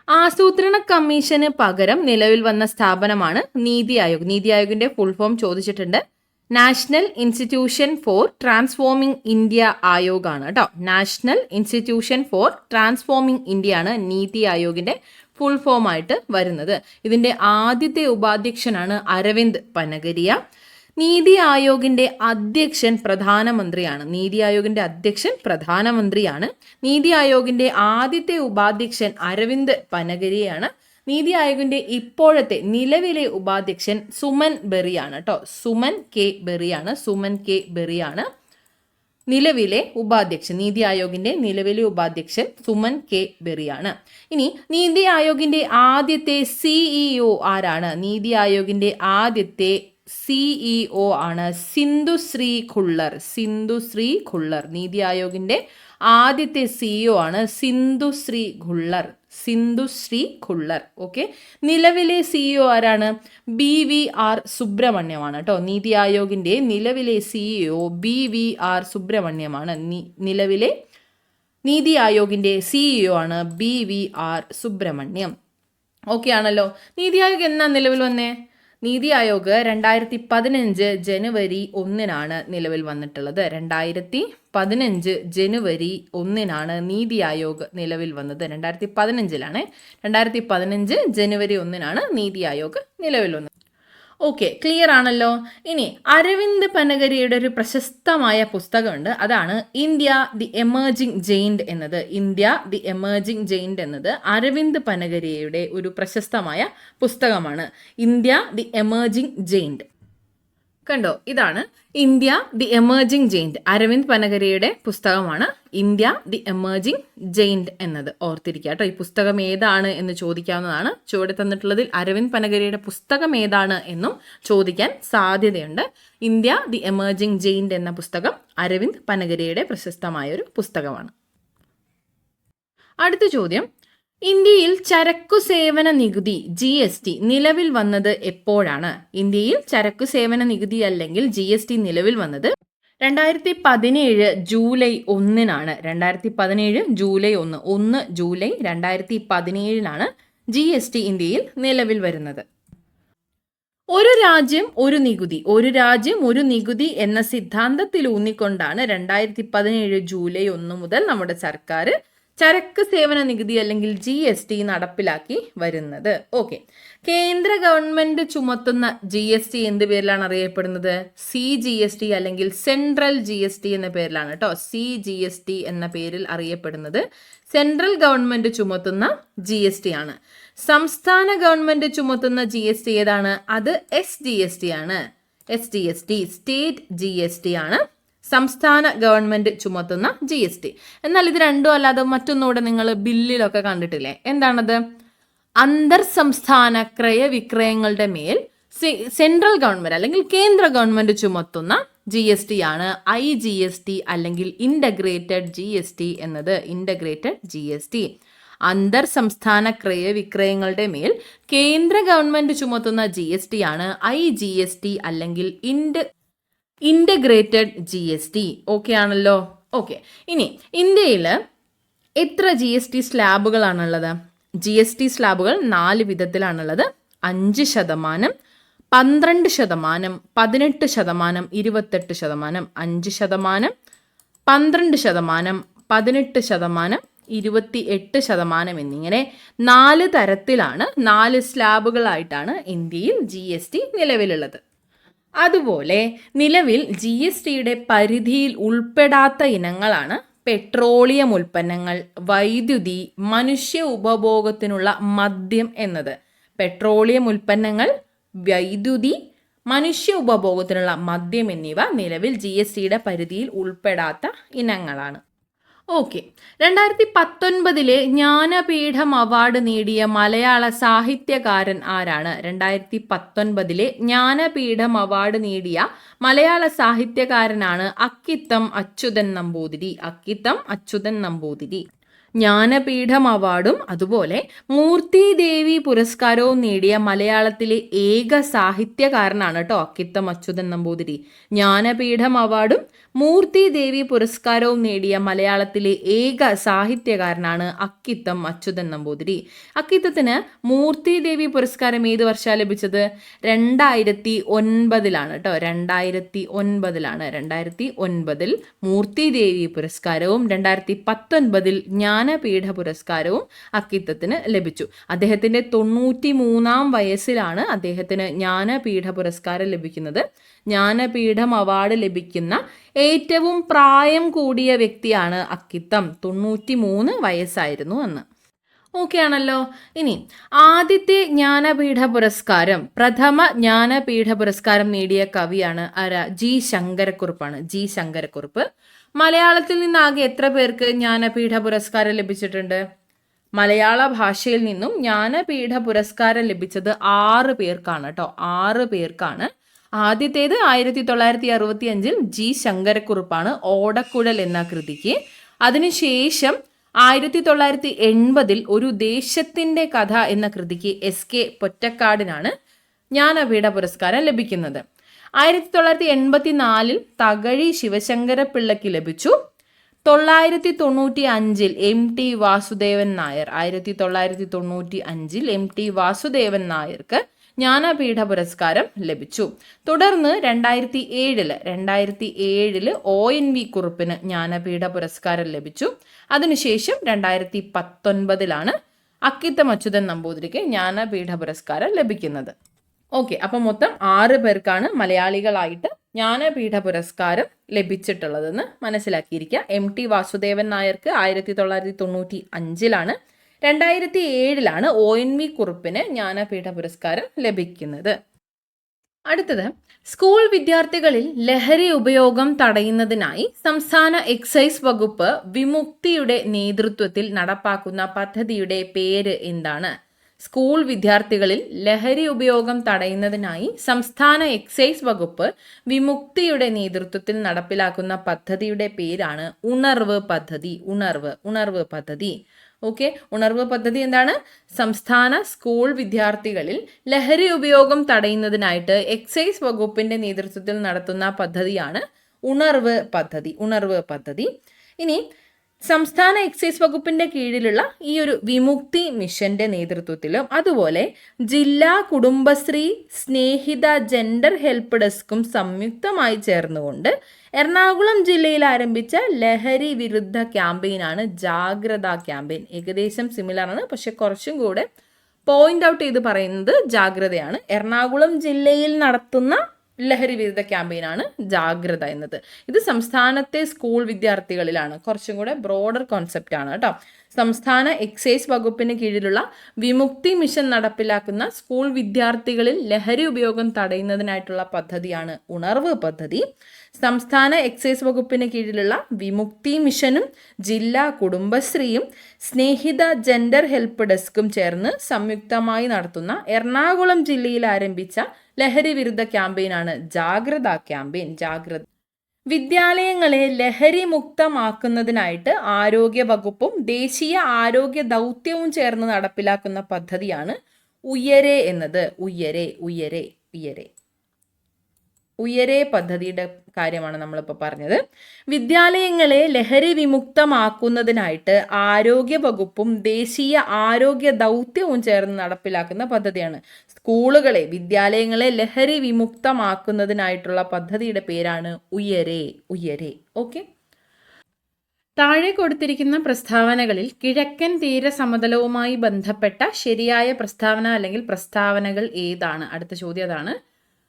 ആസൂത്രണ കമ്മീഷന് പകരം നിലവിൽ വന്ന സ്ഥാപനമാണ് നീതി ആയോഗ്. നീതി ആയോഗിന്റെ ഫുൾ ഫോം ചോദിച്ചിട്ടുണ്ട്. National institution for transforming India ആയോഗാണ് കേട്ടോ. National institution for transforming India ആണ് നീതി ആയോഗിന്റെ ഫുൾ ഫോം ആയിട്ട് വരുന്നത്. ഇതിന്റെ ആദ്യത്തെ ഉപാധ്യക്ഷനാണ് അരവിന്ദ് പനഗരിയ. നീതി ആയോഗിന്റെ അധ്യക്ഷൻ പ്രധാനമന്ത്രിയാണ്. നീതി ആയോഗിന്റെ ആദ്യത്തെ ഉപാധ്യക്ഷൻ അരവിന്ദ് പനഗരിയാണ്. നീതി ആയോഗിന്റെ ഇപ്പോഴത്തെ നിലവിലെ ഉപാധ്യക്ഷൻ സുമൻ ബെറിയാണ് കേട്ടോ. സുമൻ കെ ബെറിയാണ് നിലവിലെ ഉപാധ്യക്ഷൻ. നീതി ആയോഗിന്റെ നിലവിലെ ഉപാധ്യക്ഷൻ സുമൻ കെ ബെറിയാണ്. ഇനി നീതി ആയോഗിന്റെ ആദ്യത്തെ CEO ആരാണ്? നീതി ആയോഗിന്റെ ആദ്യത്തെ CEO ആണ് സിന്ധുശ്രീ ഖുള്ളർ. നീതി ആയോഗിന്റെ ആദ്യത്തെ CEO ആണ് സിന്ധുശ്രീ ഖുള്ളർ. ഓക്കെ, നിലവിലെ CEO ആരാണ്? BVR സുബ്രഹ്മണ്യമാണ് കേട്ടോ. നീതി ആയോഗിന്റെ നിലവിലെ CEO BVR സുബ്രഹ്മണ്യമാണ്. നിലവിലെ നീതി ആയോഗിന്റെ CEO ആണ് BVR സുബ്രഹ്മണ്യം. ഓക്കെ ആണല്ലോ. നീതി ആയോഗ് എന്നാ നിലവിൽ വന്നേ? നീതി ആയോഗ് 2015 ജനുവരി 1 നിലവിൽ വന്നിട്ടുള്ളത്. 2015 ജനുവരി 1 നീതി ആയോഗ് നിലവിൽ വന്നത്. 2015 ജനുവരി 1 നീതി ആയോഗ് നിലവിൽ വന്നത്. ഓക്കെ, ക്ലിയർ ആണല്ലോ. ഇനി അരവിന്ദ് പനഗരിയുടെ ഒരു പ്രശസ്തമായ പുസ്തകമുണ്ട്. അതാണ് ഇന്ത്യ ദി എമേർജിംഗ് ജെയിന്റ് എന്നത് അരവിന്ദ് പനഗരിയുടെ ഒരു പ്രശസ്തമായ പുസ്തകമാണ്. India the emerging giant. കണ്ടോ, ഇതാണ് India the emerging giant. Arvind പനഗരിയുടെ പുസ്തകമാണ് ഇന്ത്യ ദി എമേർജിംഗ് ജെയിന്റ് എന്നത്. ഓർത്തിരിക്കുക കേട്ടോ. ഈ പുസ്തകം ഏതാണ് എന്ന് ചോദിക്കാവുന്നതാണ്. ചുവടെ തന്നിട്ടുള്ളതിൽ അരവിന്ദ് പനഗരിയുടെ പുസ്തകം ഏതാണ് എന്നും ചോദിക്കാൻ സാധ്യതയുണ്ട്. ഇന്ത്യ ദി എമേർജിംഗ് ജെയിന്റ് എന്ന പുസ്തകം അരവിന്ദ് പനഗരിയുടെ പ്രശസ്തമായ ഒരു പുസ്തകമാണ്. അടുത്ത ചോദ്യം, ഇന്ത്യയിൽ ചരക്കു സേവന നികുതി GST നിലവിൽ വന്നത് എപ്പോഴാണ്? ഇന്ത്യയിൽ ചരക്കു സേവന നികുതി അല്ലെങ്കിൽ GST നിലവിൽ വന്നത് 2017 ജൂലൈ 1 2017 ജൂലൈ 1 ജൂലൈ 2017 GST ഇന്ത്യയിൽ നിലവിൽ വരുന്നത്. ഒരു രാജ്യം ഒരു നികുതി എന്ന സിദ്ധാന്തത്തിൽ ഊന്നിക്കൊണ്ടാണ് 2017 ജൂലൈ 1 മുതൽ നമ്മുടെ സർക്കാർ ചരക്ക് സേവന നികുതി അല്ലെങ്കിൽ GST നടപ്പിലാക്കി വരുന്നത്. ഓക്കെ, കേന്ദ്ര ഗവൺമെന്റ് ചുമത്തുന്ന GST എന്ത് പേരിലാണ് അറിയപ്പെടുന്നത്? CGST അല്ലെങ്കിൽ സെൻട്രൽ GST എന്ന പേരിലാണ് കേട്ടോ. CGST എന്ന പേരിൽ അറിയപ്പെടുന്നത് സെൻട്രൽ ഗവൺമെന്റ് ചുമത്തുന്ന GST ആണ്. സംസ്ഥാന ഗവൺമെന്റ് ചുമത്തുന്ന GST ഏതാണ്? അത് SGST ആണ്. സ്റ്റേറ്റ് GST ആണ് സംസ്ഥാന ഗവൺമെന്റ് ചുമത്തുന്ന GST. എന്നാൽ ഇത് രണ്ടും അല്ലാതെ മറ്റൊന്നുകൂടെ നിങ്ങൾ ബില്ലിലൊക്കെ കണ്ടിട്ടില്ലേ? എന്താണത്? അന്തർ സംസ്ഥാന ക്രയവിക്രയങ്ങളുടെ മേൽ സെൻട്രൽ ഗവൺമെന്റ് അല്ലെങ്കിൽ കേന്ദ്ര ഗവൺമെന്റ് ചുമത്തുന്ന GST ആണ് IGST അല്ലെങ്കിൽ ഇന്റഗ്രേറ്റഡ് GST. അന്തർ സംസ്ഥാന ക്രയവിക്രയങ്ങളുടെ മേൽ കേന്ദ്ര ഗവൺമെന്റ് ചുമത്തുന്ന GST ആണ് IGST അല്ലെങ്കിൽ ഇന്റഗ്രേറ്റഡ് GST. ഓക്കെ ആണല്ലോ. ഓക്കെ, ഇനി ഇന്ത്യയിൽ എത്ര GST സ്ലാബുകളാണുള്ളത്? GST സ്ലാബുകൾ 4 വിധത്തിലാണുള്ളത്. 5%, 12%, 18%, 28%. 5%, 12%, 18%, 28% എന്നിങ്ങനെ 4 തരത്തിലാണ്, 4 സ്ലാബുകളായിട്ടാണ് ഇന്ത്യയിൽ GST നിലവിലുള്ളത്. അതുപോലെ നിലവിൽ GSTയുടെ പരിധിയിൽ ഉൾപ്പെടാത്ത ഇനങ്ങളാണ് പെട്രോളിയം ഉൽപ്പന്നങ്ങൾ, വൈദ്യുതി, മനുഷ്യ ഉപഭോഗത്തിനുള്ള മദ്യം എന്നത്. പെട്രോളിയം ഉൽപ്പന്നങ്ങൾ, വൈദ്യുതി, മനുഷ്യ ഉപഭോഗത്തിനുള്ള മദ്യം എന്നിവ നിലവിൽ GSTയുടെ പരിധിയിൽ ഉൾപ്പെടാത്ത ഇനങ്ങളാണ്. ഓക്കെ. 2019 ജ്ഞാനപീഠം അവാർഡ് നേടിയ മലയാള സാഹിത്യകാരൻ ആരാണ്? 2019 ജ്ഞാനപീഠം അവാർഡ് നേടിയ മലയാള സാഹിത്യകാരനാണ് അക്കിത്തം അച്യുതൻ നമ്പൂതിരി. അക്കിത്തം അച്യുതൻ നമ്പൂതിരി. ജ്ഞാനപീഠം അവാർഡും അതുപോലെ മൂർത്തി ദേവി പുരസ്കാരവും നേടിയ മലയാളത്തിലെ ഏക സാഹിത്യകാരനാണ് കേട്ടോ അക്കിത്തം അച്യുതൻ നമ്പൂതിരി. ജ്ഞാനപീഠം അവാർഡും മൂർത്തി ദേവി പുരസ്കാരവും നേടിയ മലയാളത്തിലെ ഏക സാഹിത്യകാരനാണ് അക്കിത്തം അച്യുതൻ നമ്പൂതിരി. അക്കിത്തത്തിന് മൂർത്തി ദേവി പുരസ്കാരം ഏത് വർഷമാണ് ലഭിച്ചത്? 2009 കേട്ടോ. 2009 മൂർത്തി ദേവി പുരസ്കാരവും 2019 ജ്ഞാനപീഠ പുരസ്കാരവും അക്കിത്തത്തിന് ലഭിച്ചു. അദ്ദേഹത്തിന്റെ 93-ാം വയസ്സിലാണ് അദ്ദേഹത്തിന് ജ്ഞാനപീഠ പുരസ്കാരം ലഭിക്കുന്നത്. ജ്ഞാനപീഠം അവാർഡ് ലഭിക്കുന്ന ഏറ്റവും പ്രായം കൂടിയ വ്യക്തിയാണ് അക്കിത്തം. 93 വയസ്സായിരുന്നു അന്ന്. ഓക്കെ ആണല്ലോ. ഇനി ആദ്യത്തെ ജ്ഞാനപീഠ പുരസ്കാരം, പ്രഥമ ജ്ഞാനപീഠ പുരസ്കാരം നേടിയ കവിയാണ് ആരാ? ജി ശങ്കരക്കുറുപ്പാണ്. ജി ശങ്കരക്കുറുപ്പ്. മലയാളത്തിൽ നിന്നാകെ എത്ര പേർക്ക് ജ്ഞാനപീഠ പുരസ്കാരം ലഭിച്ചിട്ടുണ്ട്? മലയാള ഭാഷയിൽ നിന്നും ജ്ഞാനപീഠ പുരസ്കാരം ലഭിച്ചത് 6 പേർക്കാണ് കേട്ടോ. 6 പേർക്കാണ്. ആദ്യത്തേത് 1965 ജി ശങ്കരക്കുറുപ്പാണ്, ഓടക്കുഴൽ എന്ന കൃതിക്ക്. അതിനുശേഷം 1980 ഒരു ദേശത്തിന്റെ കഥ എന്ന കൃതിക്ക് SK പൊറ്റക്കാടിനാണ് ജ്ഞാനപീഠ പുരസ്കാരം ലഭിക്കുന്നത്. 1984 തകഴി ശിവശങ്കരപ്പിള്ളയ്ക്ക് ലഭിച്ചു. 1995 MT വാസുദേവൻ നായർ. 1995 MT വാസുദേവൻ നായർക്ക് ജ്ഞാനപീഠ പുരസ്കാരം ലഭിച്ചു. തുടർന്ന് 2007 ONV കുറുപ്പിന് ജ്ഞാനപീഠ പുരസ്കാരം ലഭിച്ചു. അതിനുശേഷം 2019 അക്കിത്തം അച്യുതൻ നമ്പൂതിരിക്ക് ജ്ഞാനപീഠ പുരസ്കാരം ലഭിക്കുന്നത്. ഓക്കെ, അപ്പം മൊത്തം 6 പേർക്കാണ് മലയാളികളായിട്ട് ജ്ഞാനപീഠ പുരസ്കാരം ലഭിച്ചിട്ടുള്ളതെന്ന് മനസ്സിലാക്കിയിരിക്കുക. MT വാസുദേവൻ നായർക്ക് 1995 2007 ONV കുറുപ്പിന് ജ്ഞാനപീഠ പുരസ്കാരം ലഭിക്കുന്നത്. അടുത്തത്, സ്കൂൾ വിദ്യാർത്ഥികളിൽ ലഹരി ഉപയോഗം തടയുന്നതിനായി സംസ്ഥാന എക്സൈസ് വകുപ്പ് വിമുക്തിയുടെ നേതൃത്വത്തിൽ നടപ്പാക്കുന്ന പദ്ധതിയുടെ പേര് എന്താണ്? സ്കൂൾ വിദ്യാർത്ഥികളിൽ ലഹരി ഉപയോഗം തടയുന്നതിനായി സംസ്ഥാന എക്സൈസ് വകുപ്പ് വിമുക്തിയുടെ നേതൃത്വത്തിൽ നടപ്പിലാക്കുന്ന പദ്ധതിയുടെ പേരാണ് ഉണർവ് പദ്ധതി. ഉണർവ് പദ്ധതി. ഓക്കെ, ഉണർവ് പദ്ധതി എന്താണ്? സംസ്ഥാന സ്കൂൾ വിദ്യാർത്ഥികളിൽ ലഹരി ഉപയോഗം തടയുന്നതിനായിട്ട് എക്സൈസ് വകുപ്പിന്റെ നേതൃത്വത്തിൽ നടത്തുന്ന പദ്ധതിയാണ് ഉണർവ് പദ്ധതി. ഇനി സംസ്ഥാന എക്സൈസ് വകുപ്പിന്റെ കീഴിലുള്ള ഈ ഒരു വിമുക്തി മിഷന്റെ നേതൃത്വത്തിലും അതുപോലെ ജില്ലാ കുടുംബശ്രീ സ്നേഹിത ജെൻഡർ ഹെൽപ്പ് ഡെസ്കും സംയുക്തമായി ചേർന്നുകൊണ്ട് എറണാകുളം ജില്ലയിൽ ആരംഭിച്ച ലഹരി വിരുദ്ധ ക്യാമ്പയിനാണ് ജാഗ്രത ക്യാമ്പയിൻ. ഏകദേശം സിമിലർ ആണ്, പക്ഷെ കുറച്ചും കൂടെ പോയിന്റ് ഔട്ട് ചെയ്ത് പറയുന്നത് ജാഗ്രതയാണ്. എറണാകുളം ജില്ലയിൽ നടത്തുന്ന ലഹരി വിരുദ്ധ ക്യാമ്പയിനാണ് ജാഗ്രത എന്നത്. ഇത് സംസ്ഥാനത്തെ സ്കൂൾ വിദ്യാർത്ഥികളിലാണ്. കുറച്ചും കൂടെ ബ്രോഡർ കോൺസെപ്റ്റ് ആണ് കേട്ടോ. സംസ്ഥാന എക്സൈസ് വകുപ്പിന് കീഴിലുള്ള വിമുക്തി മിഷൻ നടപ്പിലാക്കുന്ന സ്കൂൾ വിദ്യാർത്ഥികളിൽ ലഹരി ഉപയോഗം തടയുന്നതിനായിട്ടുള്ള പദ്ധതിയാണ് ഉണർവ് പദ്ധതി. സംസ്ഥാന എക്സൈസ് വകുപ്പിന് കീഴിലുള്ള വിമുക്തി മിഷനും ജില്ലാ കുടുംബശ്രീയും സ്നേഹിത ജെൻഡർ ഹെൽപ്പ് ഡെസ്കും ചേർന്ന് സംയുക്തമായി നടത്തുന്ന എറണാകുളം ജില്ലയിൽ ആരംഭിച്ച ലഹരി വിരുദ്ധ ക്യാമ്പയിനാണ് ജാഗ്രത ക്യാമ്പയിൻ. വിദ്യാലയങ്ങളെ ലഹരി മുക്തമാക്കുന്നതിനായിട്ട് ആരോഗ്യ വകുപ്പും ദേശീയ ആരോഗ്യ ദൗത്യവും ചേർന്ന് നടപ്പിലാക്കുന്ന പദ്ധതിയാണ് ഉയരെ എന്നത്. ഉയരെ പദ്ധതിയുടെ കാര്യമാണ് നമ്മളിപ്പോൾ പറഞ്ഞത്. വിദ്യാലയങ്ങളെ ലഹരി വിമുക്തമാക്കുന്നതിനായിട്ട് ആരോഗ്യ വകുപ്പും ദേശീയ ആരോഗ്യ ദൗത്യവും ചേർന്ന് നടപ്പിലാക്കുന്ന പദ്ധതിയാണ്. വിദ്യാലയങ്ങളെ ലഹരി വിമുക്തമാക്കുന്നതിനായിട്ടുള്ള പദ്ധതിയുടെ പേരാണ് ഉയരെ. ഓക്കെ, താഴെ കൊടുത്തിരിക്കുന്ന പ്രസ്താവനകളിൽ കിഴക്കൻ തീര സമതലവുമായി ബന്ധപ്പെട്ട ശരിയായ പ്രസ്താവന അല്ലെങ്കിൽ പ്രസ്താവനകൾ ഏതാണ്? അടുത്ത ചോദ്യം അതാണ്.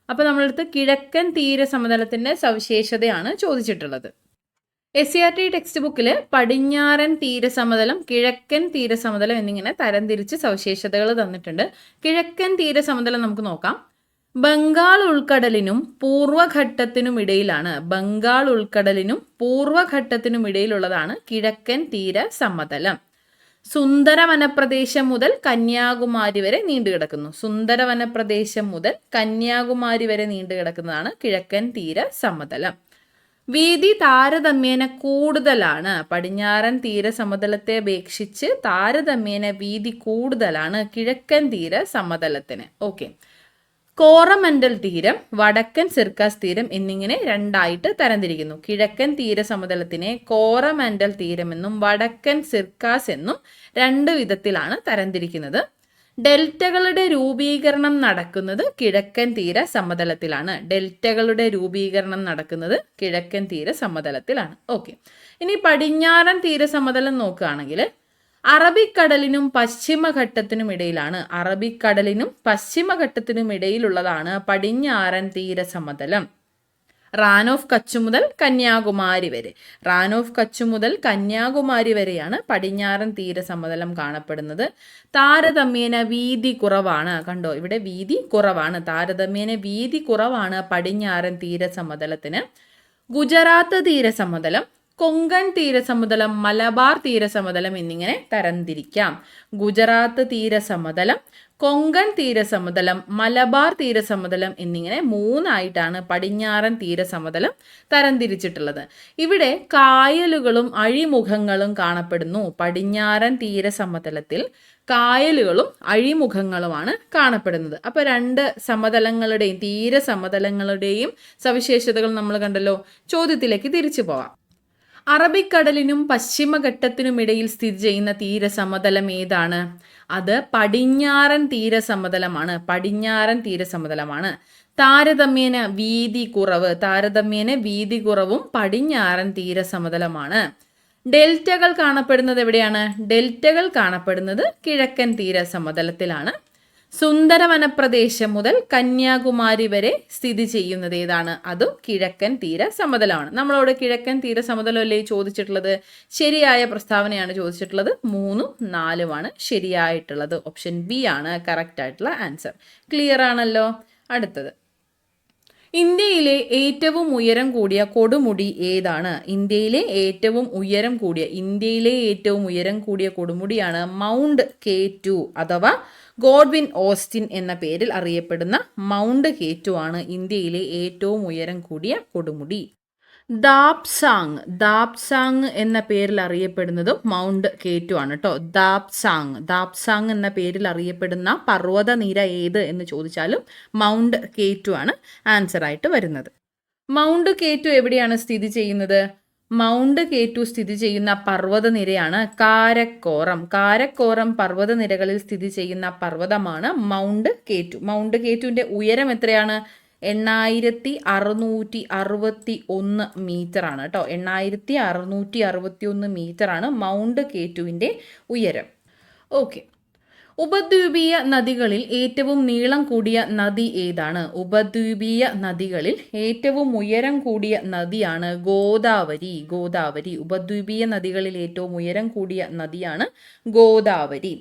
അപ്പോൾ നമ്മളടുത്ത് കിഴക്കൻ തീര സമതലത്തിൻ്റെ സവിശേഷതയാണ് ചോദിച്ചിട്ടുള്ളത്. SCERT ടെക്സ്റ്റ് ബുക്കിൽ പടിഞ്ഞാറൻ തീരസമതലം, കിഴക്കൻ തീരസമതലം എന്നിങ്ങനെ തരംതിരിച്ച് സവിശേഷതകൾ തന്നിട്ടുണ്ട്. കിഴക്കൻ തീരസമതലം നമുക്ക് നോക്കാം. ബംഗാൾ ഉൾക്കടലിനും പൂർവ്വഘട്ടത്തിനുമിടയിലാണ്. ബംഗാൾ ഉൾക്കടലിനും പൂർവ്വഘട്ടത്തിനുമിടയിലുള്ളതാണ് കിഴക്കൻ തീര സമതലം. സുന്ദര വനപ്രദേശം മുതൽ കന്യാകുമാരി വരെ നീണ്ടുകിടക്കുന്നു. സുന്ദര വനപ്രദേശം മുതൽ കന്യാകുമാരി വരെ നീണ്ടുകിടക്കുന്നതാണ് കിഴക്കൻ തീര സമതലം. വീതി താരതമ്യേന കൂടുതലാണ്. പടിഞ്ഞാറൻ തീര സമതലത്തെ അപേക്ഷിച്ച് താരതമ്യേന വീതി കൂടുതലാണ് കിഴക്കൻ തീര സമതലത്തിന്. ഓക്കെ. കോറമൻഡൽ തീരം, വടക്കൻ സിർക്കാസ് തീരം എന്നിങ്ങനെ രണ്ടായിട്ട് തരംതിരിക്കുന്നു. കിഴക്കൻ തീര സമതലത്തിനെ കോറമൻഡൽ തീരമെന്നും വടക്കൻ സിർക്കാസ് എന്നും രണ്ട് വിധത്തിലാണ് തരംതിരിക്കുന്നത്. ഡെൽറ്റകളുടെ രൂപീകരണം നടക്കുന്നത് കിഴക്കൻ തീര സമതലത്തിലാണ്. ഡെൽറ്റകളുടെ രൂപീകരണം നടക്കുന്നത് കിഴക്കൻ തീര സമതലത്തിലാണ്. ഓക്കെ. ഇനി പടിഞ്ഞാറൻ തീര സമതലം നോക്കുകയാണെങ്കിൽ അറബിക്കടലിനും പശ്ചിമഘട്ടത്തിനും ഇടയിലാണ്. അറബിക്കടലിനും പശ്ചിമഘട്ടത്തിനും ഇടയിലുള്ളതാണ് പടിഞ്ഞാറൻ തീര സമതലം. റാൻ ഓഫ് കച്ച് മുതൽ കന്യാകുമാരി വരെ. റാൻ ഓഫ് കച്ച് മുതൽ കന്യാകുമാരി വരെയാണ് പടിഞ്ഞാറൻ തീര സമതലം കാണപ്പെടുന്നത്. താരതമ്യേന വീതി കുറവാണ്. കണ്ടോ, ഇവിടെ വീതി കുറവാണ്. താരതമ്യേന വീതി കുറവാണ് പടിഞ്ഞാറൻ തീര സമതലത്തിന്. ഗുജറാത്ത് തീര സമതലം, കൊങ്കൺ തീരസമതലം, മലബാർ തീരസമതലം എന്നിങ്ങനെ തരംതിരിക്കാം. ഗുജറാത്ത് തീരസമതലം, കൊങ്കൺ തീരസമതലം, മലബാർ തീരസമതലം എന്നിങ്ങനെ മൂന്നായിട്ടാണ് പടിഞ്ഞാറൻ തീരസമതലം തരംതിരിച്ചിട്ടുള്ളത്. ഇവിടെ കായലുകളും അഴിമുഖങ്ങളും കാണപ്പെടുന്നു. പടിഞ്ഞാറൻ തീരസമതലത്തിൽ കായലുകളും അഴിമുഖങ്ങളുമാണ് കാണപ്പെടുന്നത്. അപ്പോൾ രണ്ട് സമതലങ്ങളുടെയും തീരസമതലങ്ങളുടെയും സവിശേഷതകൾ നമ്മൾ കണ്ടല്ലോ. ചോദ്യത്തിലേക്ക് തിരിച്ചു പോവാം. അറബിക്കടലിനും പശ്ചിമഘട്ടത്തിനുമിടയിൽ സ്ഥിതി ചെയ്യുന്ന തീരസമതലം ഏതാണ്? അത് പടിഞ്ഞാറൻ തീരസമതലമാണ്. പടിഞ്ഞാറൻ തീരസമതലമാണ്. താരതമ്യേന വീതി കുറവും പടിഞ്ഞാറൻ തീരസമതലമാണ്. ഡെൽറ്റകൾ കാണപ്പെടുന്നത് എവിടെയാണ്? ഡെൽറ്റകൾ കാണപ്പെടുന്നത് കിഴക്കൻ തീരസമതലത്തിലാണ്. സുന്ദര വനപ്രദേശം മുതൽ കന്യാകുമാരി വരെ സ്ഥിതി ചെയ്യുന്നത് ഏതാണ്? അതും കിഴക്കൻ തീര സമതലമാണ്. നമ്മളോട് കിഴക്കൻ തീര സമതലമല്ലേ ചോദിച്ചിട്ടുള്ളത്? ശരിയായ പ്രസ്താവനയാണ് ചോദിച്ചിട്ടുള്ളത്. 3ഉം 4ഉമാണ് ശരിയായിട്ടുള്ളത്. ഓപ്ഷൻ ബി ആണ് കറക്റ്റ് ആയിട്ടുള്ള ആൻസർ. ക്ലിയർ ആണല്ലോ. അടുത്തത്, ഇന്ത്യയിലെ ഏറ്റവും ഉയരം കൂടിയ കൊടുമുടി ഏതാണ്? ഇന്ത്യയിലെ ഏറ്റവും ഉയരം കൂടിയ കൊടുമുടിയാണ് മൗണ്ട് K2 അഥവാ ഗോഡ്വിൻ ഓസ്റ്റിൻ എന്ന പേരിൽ അറിയപ്പെടുന്ന മൗണ്ട് K2 ആണ് ഇന്ത്യയിലെ ഏറ്റവും ഉയരം കൂടിയ കൊടുമുടി. ദാപ്സാങ് എന്ന പേരിൽ അറിയപ്പെടുന്നതും മൗണ്ട് K2 ആണ് കേട്ടോ. ദാപ്സാങ് എന്ന പേരിൽ അറിയപ്പെടുന്ന പർവ്വതനിര ഏത് എന്ന് ചോദിച്ചാലും മൗണ്ട് K2 ആണ് ആൻസർ ആയിട്ട് വരുന്നത്. മൗണ്ട് K2 എവിടെയാണ് സ്ഥിതി ചെയ്യുന്നത്? മൗണ്ട് K2 സ്ഥിതി ചെയ്യുന്ന പർവ്വതനിരയാണ് കാരക്കോറം പർവ്വതനിരകളിൽ സ്ഥിതി ചെയ്യുന്ന പർവ്വതമാണ് മൗണ്ട് K2. മൗണ്ട് K2വിൻ്റെ ഉയരം എത്രയാണ്? 8661 മീറ്റർ ആണ് കേട്ടോ. 8661 മീറ്റർ ആണ് മൗണ്ട് K2വിൻ്റെ ഉയരം. ഓക്കെ. ഉപദ്വീപീയ നദികളിൽ ഏറ്റവും നീളം കൂടിയ നദി ഏതാണ്? ഉപദ്വീപീയ നദികളിൽ ഏറ്റവും ഉയരം കൂടിയ നദിയാണ് ഗോദാവരി. ഉപദ്വീപീയ നദികളിൽ ഏറ്റവും ഉയരം കൂടിയ നദിയാണ് ഗോദാവരി.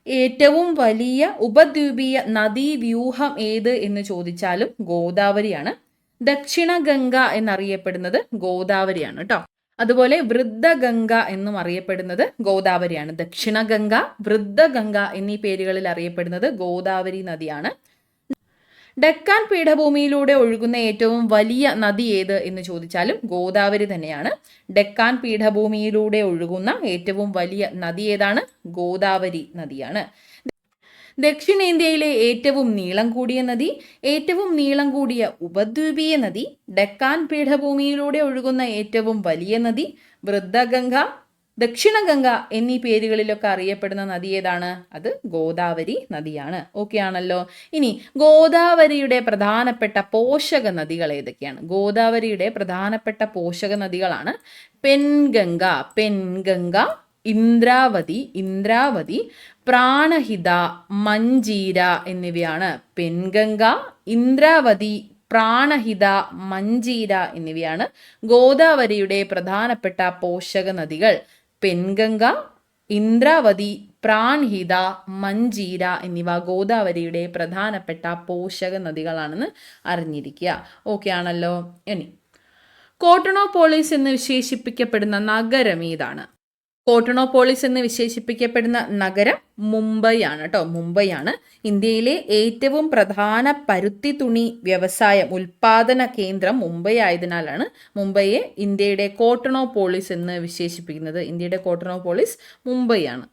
ഏറ്റവും വലിയ ഉപദ്വീപീയ നദീവ്യൂഹം ഏത് എന്ന് ചോദിച്ചാലും ഗോദാവരിയാണ്. ദക്ഷിണ ഗംഗ എന്നറിയപ്പെടുന്നത് ഗോദാവരിയാണ് കേട്ടോ. അതുപോലെ വൃദ്ധഗംഗ എന്നും അറിയപ്പെടുന്നത് ഗോദാവരിയാണ്. ദക്ഷിണ ഗംഗ, വൃദ്ധഗംഗ എന്നീ പേരുകളിൽ അറിയപ്പെടുന്നത് ഗോദാവരി നദിയാണ്. ഡെക്കാൻ പീഠഭൂമിയിലൂടെ ഒഴുകുന്ന ഏറ്റവും വലിയ നദി ഏത് എന്ന് ചോദിച്ചാലും ഗോദാവരി തന്നെയാണ്. ഡെക്കാൻ പീഠഭൂമിയിലൂടെ ഒഴുകുന്ന ഏറ്റവും വലിയ നദി ഏതാണ്? ഗോദാവരി നദിയാണ്. ദക്ഷിണേന്ത്യയിലെ ഏറ്റവും നീളം കൂടിയ നദി, ഏറ്റവും നീളം കൂടിയ ഉപദ്വീപീയ നദി, ഡെക്കാൻ പീഠഭൂമിയിലൂടെ ഒഴുകുന്ന ഏറ്റവും വലിയ നദി, വൃദ്ധഗംഗ, ദക്ഷിണഗംഗ എന്നീ പേരുകളിലൊക്കെ അറിയപ്പെടുന്ന നദി ഏതാണ്? അത് ഗോദാവരി നദിയാണ്. ഓക്കെ ആണല്ലോ. ഇനി ഗോദാവരിയുടെ പ്രധാനപ്പെട്ട പോഷക നദികൾ ഏതൊക്കെയാണ്? ഗോദാവരിയുടെ പ്രധാനപ്പെട്ട പോഷക നദികളാണ് പെൻഗംഗ, ഇന്ദ്രാവതി, പ്രാണഹിത, മഞ്ജീര എന്നിവയാണ്. പെൻഗംഗ, ഇന്ദ്രാവതി, പ്രാണഹിത, മഞ്ജീര എന്നിവയാണ് ഗോദാവരിയുടെ പ്രധാനപ്പെട്ട പോഷക നദികൾ. പെൻഗംഗ, ഇന്ദ്രാവതി, പ്രാൺഹിത, മഞ്ജീര എന്നിവ ഗോദാവരിയുടെ പ്രധാനപ്പെട്ട പോഷക നദികളാണെന്ന് അറിഞ്ഞിരിക്കുക. ഓക്കെ ആണല്ലോ. ഇനി കോട്ടണോപോളിസ് എന്ന് വിശേഷിപ്പിക്കപ്പെടുന്ന നഗരം ഏതാണ്? കോട്ടണോപോളിസ് എന്ന് വിശേഷിപ്പിക്കപ്പെടുന്ന നഗരം മുംബൈ ആണ് കേട്ടോ. മുംബൈ ആണ്. ഇന്ത്യയിലെ ഏറ്റവും പ്രധാന പരുത്തി തുണി വ്യവസായം ഉൽപാദന കേന്ദ്രം മുംബൈ ആയതിനാലാണ് മുംബൈയെ ഇന്ത്യയുടെ കോട്ടണോപോളിസ് എന്ന് വിശേഷിപ്പിക്കുന്നത്. ഇന്ത്യയുടെ കോട്ടണോപോളിസ് മുംബൈ ആണ്.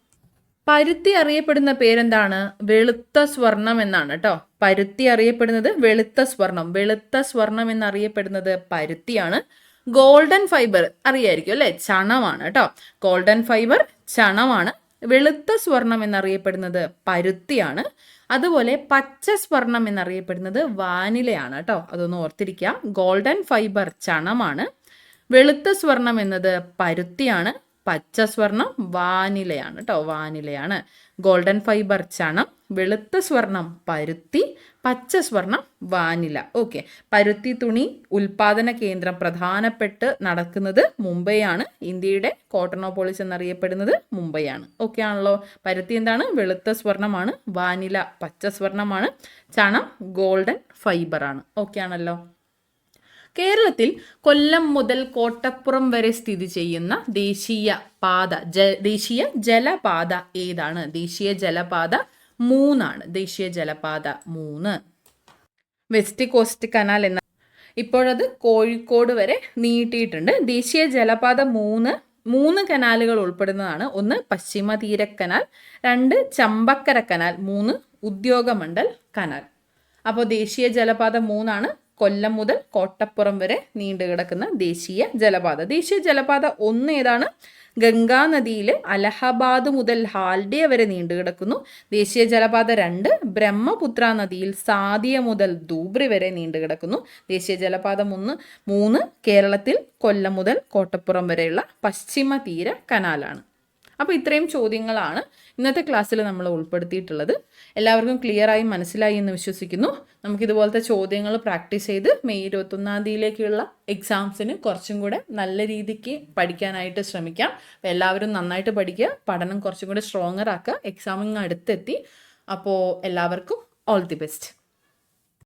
പരുത്തി അറിയപ്പെടുന്ന പേരെന്താണ്? വെളുത്ത സ്വർണം എന്നാണ് കേട്ടോ. പരുത്തി അറിയപ്പെടുന്നത് വെളുത്ത സ്വർണം. വെളുത്ത സ്വർണം എന്നറിയപ്പെടുന്നത് പരുത്തിയാണ്. ഗോൾഡൻ ഫൈബർ അറിയായിരിക്കും അല്ലെ, ചണമാണ് കേട്ടോ. ഗോൾഡൻ ഫൈബർ ചണമാണ്. വെളുത്ത സ്വർണം എന്നറിയപ്പെടുന്നത് പരുത്തിയാണ്. അതുപോലെ പച്ച സ്വർണം എന്നറിയപ്പെടുന്നത് വാനിലയാണ് കേട്ടോ. അതൊന്ന് ഓർത്തിരിക്കാം. ഗോൾഡൻ ഫൈബർ ചണമാണ്, വെളുത്ത സ്വർണം എന്നത് പരുത്തിയാണ്, പച്ച സ്വർണം വാനിലയാണ് കേട്ടോ. വാനിലയാണ്. ഗോൾഡൻ ഫൈബർ ചണം, വെളുത്ത സ്വർണം പരുത്തി, പച്ച സ്വർണം വാനില. ഓക്കെ. പരുത്തി തുണി ഉൽപാദന കേന്ദ്രം പ്രധാനപ്പെട്ട് നടക്കുന്നത് മുംബൈ ആണ്. ഇന്ത്യയുടെ കോട്ടണോപോളിസ് എന്നറിയപ്പെടുന്നത് മുംബൈ ആണ്. ഓക്കെ ആണല്ലോ. പരുത്തി എന്താണ്? വെളുത്ത സ്വർണമാണ്. വാനില പച്ച സ്വർണമാണ്. ചണം ഗോൾഡൻ ഫൈബർ ആണ്. ഓക്കെ ആണല്ലോ. കേരളത്തിൽ കൊല്ലം മുതൽ കോട്ടപ്പുറം വരെ സ്ഥിതി ചെയ്യുന്ന ദേശീയ ജലപാത ഏതാണ്? ദേശീയ ജലപാത 3 ആണ്. ദേശീയ ജലപാത 3 വെസ്റ്റ് കോസ്റ്റ് കനാൽ എന്ന ഇപ്പോഴത് കോഴിക്കോട് വരെ നീട്ടിയിട്ടുണ്ട്. ദേശീയ ജലപാത 3 കനാലുകൾ ഉൾപ്പെടുന്നതാണ്. 1 പശ്ചിമ തീര canal, 2 Champakkara canal, 3 Udyogamandal canal. അപ്പോൾ ദേശീയ ജലപാത 3 ആണ്. കൊല്ലം മുതൽ കോട്ടപ്പുറം വരെ നീണ്ടു കിടക്കുന്ന ദേശീയ ജലപാത. ദേശീയ ജലപാത 1 ഏതാണ്? ഗംഗാ നദിയിൽ അലഹബാദ് മുതൽ ഹാൽഡിയ വരെ നീണ്ടു കിടക്കുന്നു. ദേശീയ ജലപാത 2 ബ്രഹ്മപുത്ര നദിയിൽ സാദിയ മുതൽ ധൂബ്രി വരെ നീണ്ടു കിടക്കുന്നു. ദേശീയ ജലപാത 3 കേരളത്തിൽ കൊല്ലം മുതൽ കോട്ടപ്പുറം വരെയുള്ള പശ്ചിമ തീര കനാലാണ്. അപ്പോൾ ഇത്രയും ചോദ്യങ്ങളാണ് ഇന്നത്തെ ക്ലാസ്സിൽ നമ്മൾ ഉൾപ്പെടുത്തിയിട്ടുള്ളത്. എല്ലാവർക്കും ക്ലിയറായി മനസ്സിലായി എന്ന് വിശ്വസിക്കുന്നു. നമുക്കിതുപോലത്തെ ചോദ്യങ്ങൾ പ്രാക്ടീസ് ചെയ്ത് മെയ് 21 തീയതിയിലേക്കുള്ള എക്സാംസിന് കുറച്ചും കൂടെ നല്ല രീതിക്ക് പഠിക്കാനായിട്ട് ശ്രമിക്കാം. അപ്പോൾ എല്ലാവരും നന്നായിട്ട് പഠിക്കുക, പഠനം കുറച്ചും കൂടെ സ്ട്രോങ്ങർ ആക്കുക. എക്സാമിങ് അടുത്തെത്തി. അപ്പോൾ എല്ലാവർക്കും ഓൾ ദി ബെസ്റ്റ്.